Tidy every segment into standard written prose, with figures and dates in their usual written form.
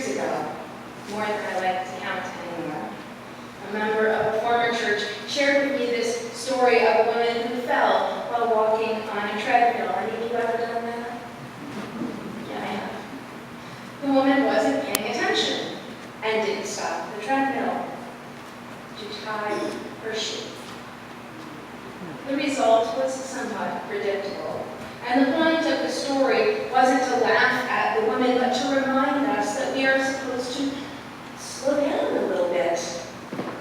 years ago, more than I like to count anymore, a member of a former church shared with me this story of a woman who fell while walking on a treadmill. Any of you ever done that? Yeah, I have. The woman wasn't paying attention and didn't stop the treadmill to tie her shoe. The result was somewhat predictable. And the point of the story wasn't to laugh at the woman, but to remind us that we are supposed to slow down a little bit,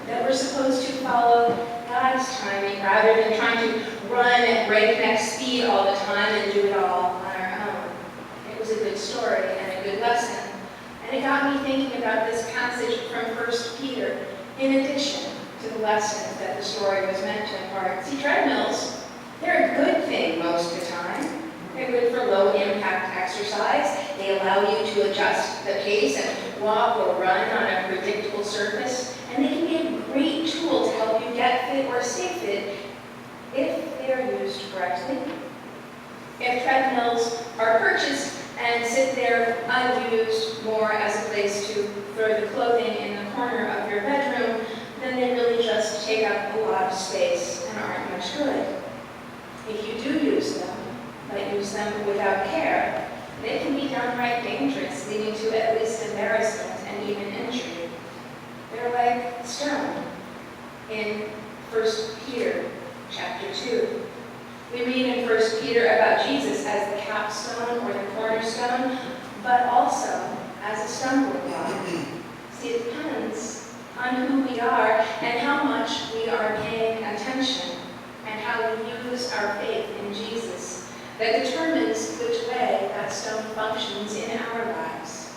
that we're supposed to follow God's timing rather than trying to run at breakneck speed all the time and do it all on our own. It was a good story and a good lesson. And it got me thinking about this passage from 1 Peter in addition to the lessons that the story was meant to impart. See, treadmills, they're a good thing most of the time. They're good for low-impact exercise. They allow you to adjust the pace and walk or run on a predictable surface. And they can be a great tool to help you get fit or stay fit if they are used correctly. If treadmills are purchased and sit there unused more as a place to throw the clothing in the corner of your bedroom, then they really just take up a lot of space and aren't much good. If you do use them, but use them without care, they can be downright dangerous, leading to at least embarrassment and even injury. They're like stone in 1 Peter chapter 2. We read in 1 Peter about Jesus as the capstone or the cornerstone, but also as a stumbling block. See, it depends on who we are and how much we are paying attention and how we use our faith in Jesus that determines which way that stone functions in our lives.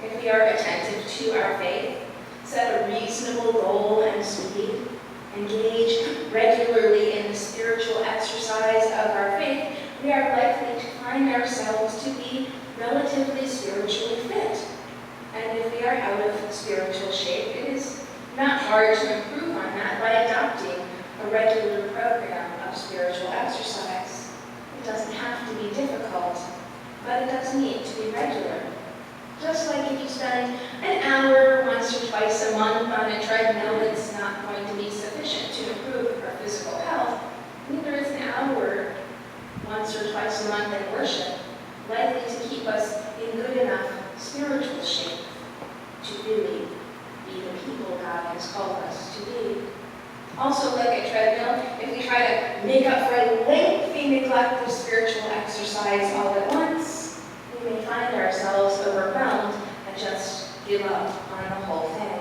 If we are attentive to our faith, set a reasonable goal and speed, engage regularly in the spiritual exercise of our faith, we are likely to find ourselves to be relatively spiritually fit. And if we are out of spiritual shape, it is not hard to improve on that by adopting a regular program of spiritual exercise. It doesn't have to be difficult, but it does need to be regular. Just like if you spend an hour once or twice a month on a treadmill, it's not going to be sufficient to improve our physical health. Neither is an hour once or twice a month in worship likely to keep us in good enough spiritual shape to really be the people God has called us to be. Also, like a treadmill, if we try to make up for a lengthy neglect of spiritual exercise all at once, we may find ourselves overwhelmed and just give up on the whole thing.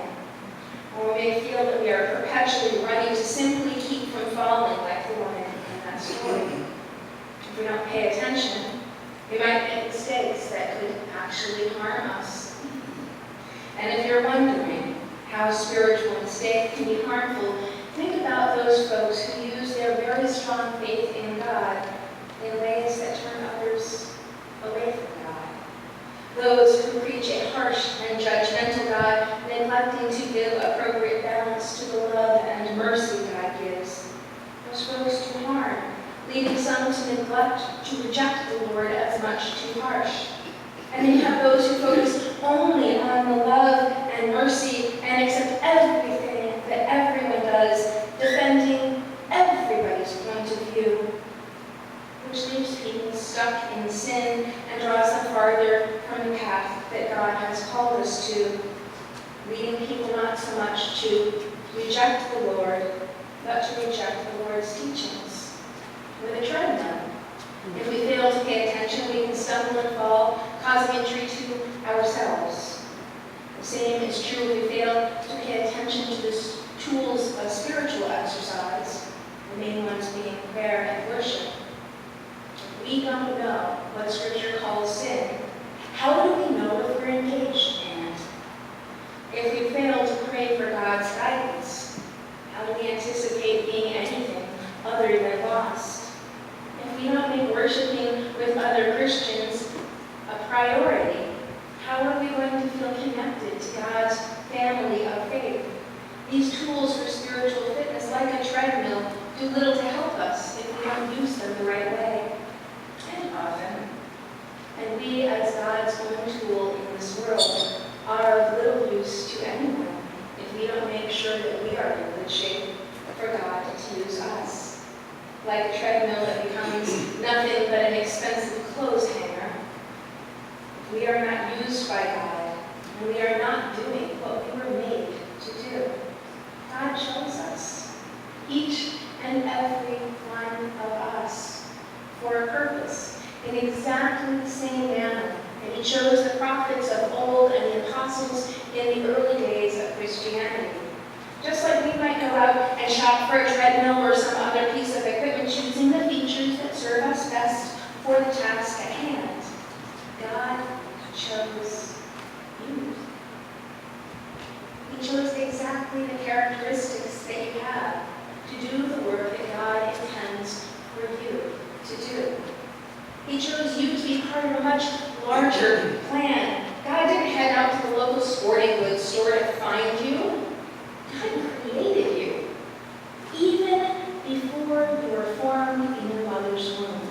Or we may feel that we are perpetually running to simply keep from falling like the woman in that story. If we don't pay attention, we might make mistakes that could actually harm us. And if you're wondering how spiritual mistake can be harmful, think about those folks who use their very strong faith in God in ways that turn others away from God. Those who preach a harsh and judgmental God, neglecting to give appropriate balance to the love and mercy God gives. Those folks do harm, leading some to neglect to reject the Lord as much too harsh. And then you have those who focus only on the love and mercy and accept everything that everyone does, defending everybody's point of view, which leaves people stuck in sin and draws them farther from the path that God has called us to, leading people not so much to reject the Lord, but to reject the Lord's teachings. With a treadmill, if we fail to pay attention, we can stumble and fall, causing injury to ourselves. The same is true if we fail to pay attention to the tools of spiritual exercise, the main ones being prayer and worship. If we don't know what Scripture calls sin, how do we know if we're engaged in it? If we fail to pray for God's guidance, how do we anticipate being anything other than lost? If we don't make worshiping with other Christians a priority, how are we going to feel connected to God's family of faith? These tools for spiritual fitness, like a treadmill, do little to help us if we don't use them the right way. And often, and we as God's own tool in this world sure that we are in good shape for God to use us. Like a treadmill that becomes nothing but an expensive clothes hanger, if we are not used by God, and we are not doing what we were made to do, God chose us, each and every one of us, for a purpose, in exactly the same manner that He chose the prophets of old and the apostles in the early days of Christianity. Just like we might go out and shop for a treadmill or some other piece of equipment, choosing the features that serve us best for the task at hand, God chose you. He chose exactly the characteristics that you have to do the work that God intends for you to do. He chose you to be part of a much larger plan. God didn't head out to the local sporting goods store to find you. God created you, even before you were formed in your mother's womb.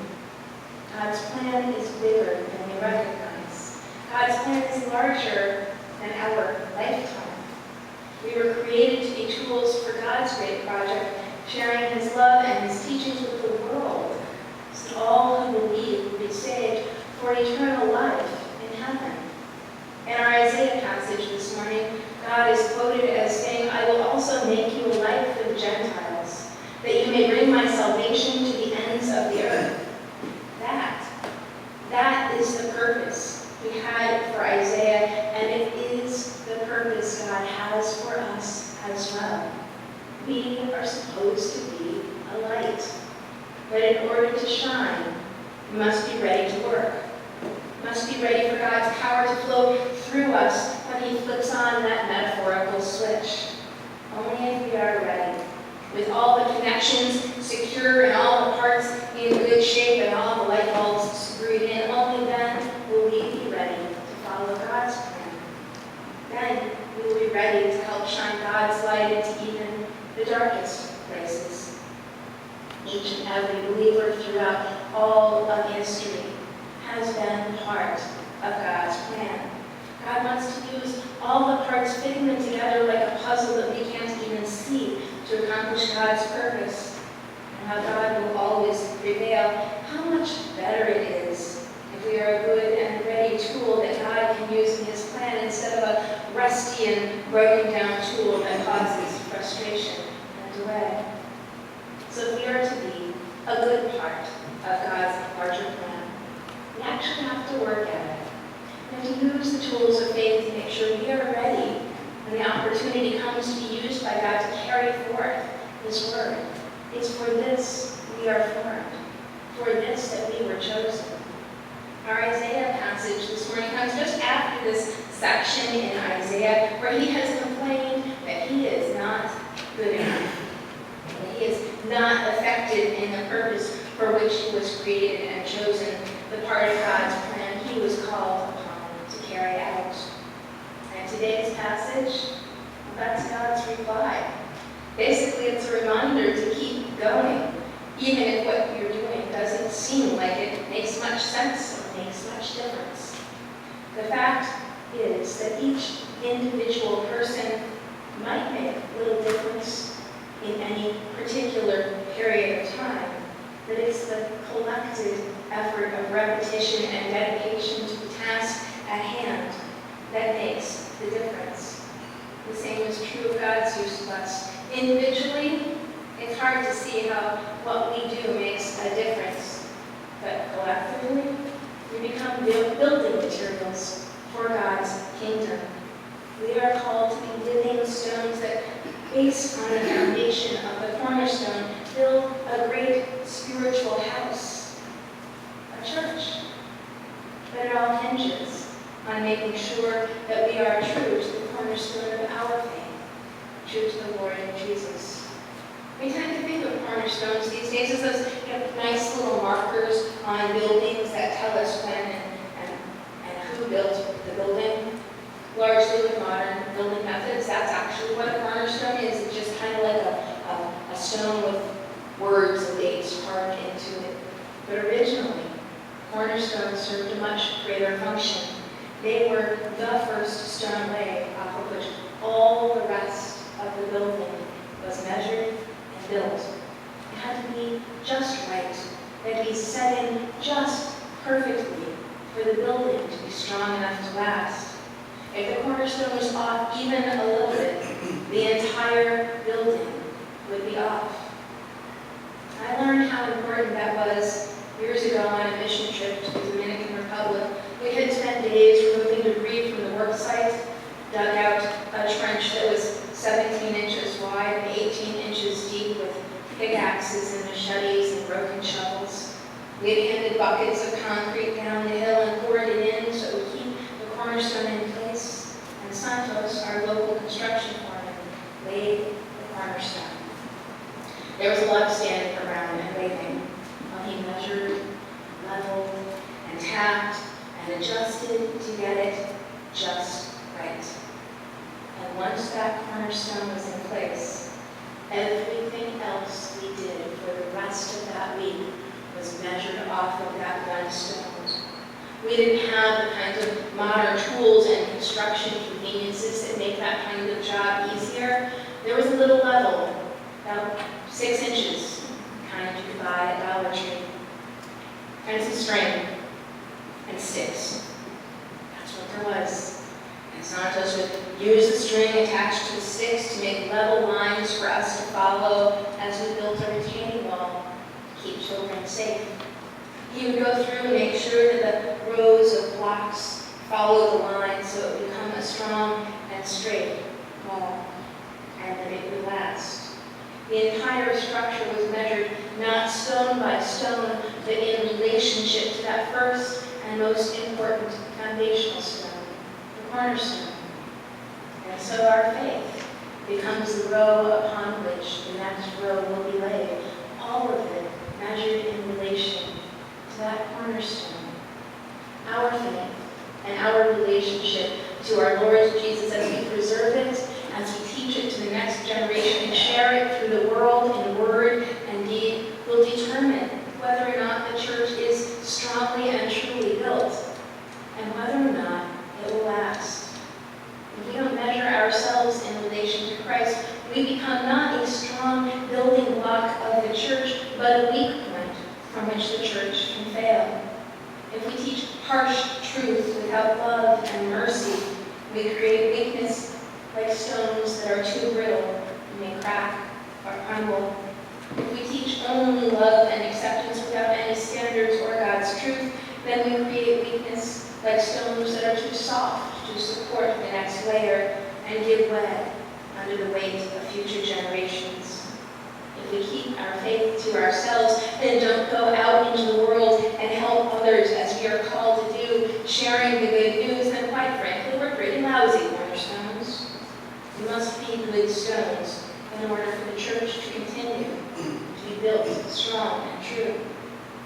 God's plan is bigger than we recognize. God's plan is larger than our lifetime. We were created to be tools for God's great project, sharing His love and His teachings with the world, so that all who believe will be saved for eternal life in heaven. In our Isaiah passage this morning, God is quoted as saying, "I will also make you a light for the Gentiles, that you may bring my salvation to the ends of the earth." That is the purpose we had for Isaiah, and it is the purpose God has for us as well. We are supposed to be a light, but in order to shine, we must be ready to work. We must be ready for God's power to flow through us when He flips on that metaphorical switch. Only if we are ready, with all the connections secure and all the parts in good shape and all the light bulbs screwed in, only then will we be ready to follow God's plan. Then we will be ready to help shine God's light into even the darkest places. Each and every believer throughout all of history has been part of God's plan. God wants to use all the parts, fitting them together like a puzzle that we can't even see, to accomplish God's purpose. And how God will always prevail. How much better it is if we are a good and ready tool that God can use in His plan, instead of a rusty and broken down tool that causes frustration and delay. So if we are to be a good part of God's larger plan, we actually have to work at it. We have to use the tools of faith to make sure we are ready when the opportunity comes to be used by God to carry forth His word. It's for this we are formed, for this that we were chosen. Our Isaiah passage this morning comes just after this section in Isaiah where he has complained that he is not good enough, that he is not effective in the purpose for which he was created and chosen, the part of God's plan he was called upon to carry out. And today's passage, that's God's reply. Basically, it's a reminder to keep going, even if what you're doing doesn't seem like it makes much sense or makes much difference. The fact is that each individual person might make little difference in any particular period of time, but it's the collective effort of repetition and dedication to the task at hand that makes the difference. The same is true of God's use of us. Individually, it's hard to see how what we do makes a difference, but collectively, we become building materials for God's kingdom. We are called to be living stones that, based on the foundation of the cornerstone, build a great spiritual house, a church. But it all hinges on making sure that we are true to the cornerstone of our faith, true to the Lord Jesus. We tend to think of cornerstones these days as those nice little markers on buildings that tell us when and who built the building. Largely with modern building methods, that's actually what a cornerstone is. It's just kind of like a stone with words and dates carved into it. But originally, cornerstones served a much greater function. They were the first stone laid off of which all the rest of the building built. It had to be just right. It had to be set in just perfectly for the building to be strong enough to last. If the cornerstone was off even a little bit, the entire building would be off. I learned how important that was years ago on a mission trip to the Dominican Republic. We had spent days removing debris from the work site, dug out a trench that was 17 inches wide and 18 inches deep with pickaxes and machetes and broken shovels. We had handed buckets of concrete down the hill and poured it in so it would keep the cornerstone in place. And Santos, our local construction foreman, laid the cornerstone. There was a lot of standing around and waiting while he measured, leveled, and tapped and adjusted to get it just right. And once that cornerstone was in place, everything else we did for the rest of that week was measured off of that one stone. We didn't have the kinds of modern tools and construction conveniences that make that kind of job easier. There was a little level, about 6 inches, kind you could buy at Dollar Tree. And some string and sticks. That's what there was. And Santos would use the string attached to the sticks to make level lines for us to follow as we built a retaining wall to keep children safe. He would go through and make sure that the rows of blocks followed the line so it would become a strong and straight wall, and that it would last. The entire structure was measured not stone by stone, but in relationship to that first and most important foundational stone, the cornerstone. And so our faith becomes the row upon which the next row will be laid, all of it measured in relation to that cornerstone. Our faith and our relationship to our Lord Jesus, as we preserve it, as we teach it to the next generation and share it through the world in word and deed, will determine whether or not the church is strongly and truly built, and whether or not it will last. If we don't measure ourselves in relation to Christ, we become not a strong building block of the church, but a weak point from which the church can fail. If we teach harsh truth without love and mercy, we create weakness like stones that are too brittle and may crack or crumble. If we teach only love and acceptance without any standards or God's truth, then we create weakness like stones that are too soft to support the next layer and give way under the weight of future generations. If we keep our faith to ourselves, then don't go out into the world and help others as we are called to do, sharing the good news, then quite frankly, we're pretty lousy cornerstones. We must be good stones in order for the church to continue to be built strong and true.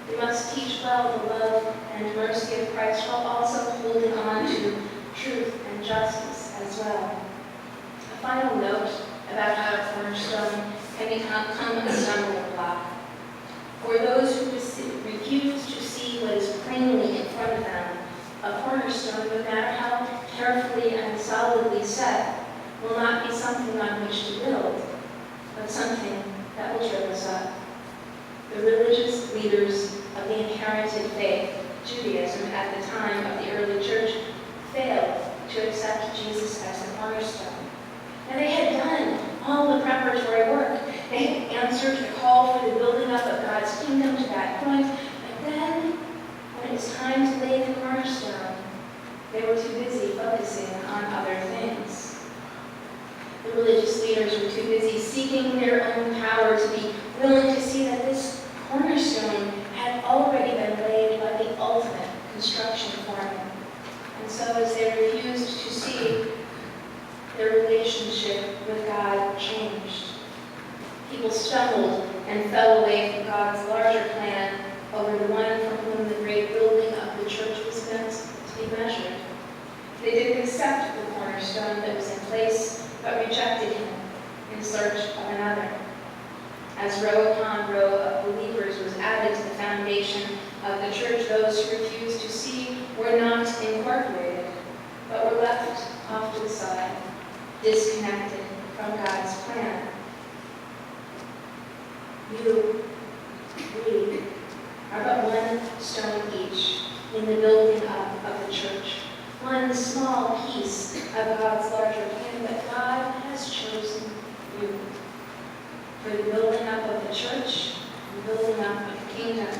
We must teach well the love and mercy of Christ while also holding on to truth and justice as well. A final note about how a cornerstone can become a stumbling block. For those who refuse to see what is plainly in front of them, a cornerstone, no matter how carefully and solidly set, will not be something on which to build, but something that will trip us up. The religious leaders of the inherited faith, Judaism, at the time of the early church, failed to accept Jesus as the cornerstone. And they had done all the preparatory work. They had answered the call for the building up of God's kingdom to that point, but then, when it was time to lay the cornerstone, they were too busy focusing on other things. The religious leaders were too busy seeking their own power to be willing to see that this cornerstone had already been laid by the ultimate construction foreman. And so as they refused to see, their relationship with God changed. People stumbled and fell away from God's larger plan over the one from whom the great building of the church was meant to be measured. They didn't accept the cornerstone that was in place, but rejected him in search of another. As row upon row of believers was added to the foundation of the church, those who refused to see were not incorporated, but were left off to the side, disconnected from God's plan. You, we, are but one stone each in the building up of the church. One small piece of God's larger plan, but God has chosen you for the building up of the church, the building up of the kingdom.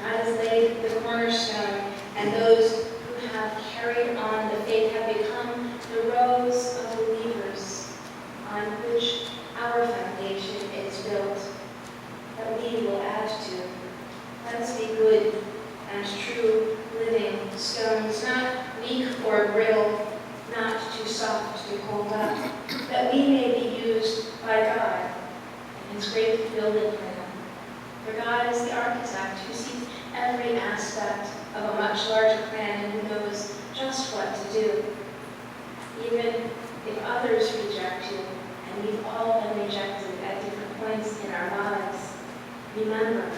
God has laid the cornerstone, and those who have carried on the faith have become the rows of believers on which our foundation is built, that we will add to. Let us be good and true living stones, not weak or brittle, not too soft to hold up, that we may be used by God in His great building plan. For God is the architect who sees every aspect of a much larger plan and who knows just what to do. Even if others reject you, and we've all been rejected at different points in our lives, remember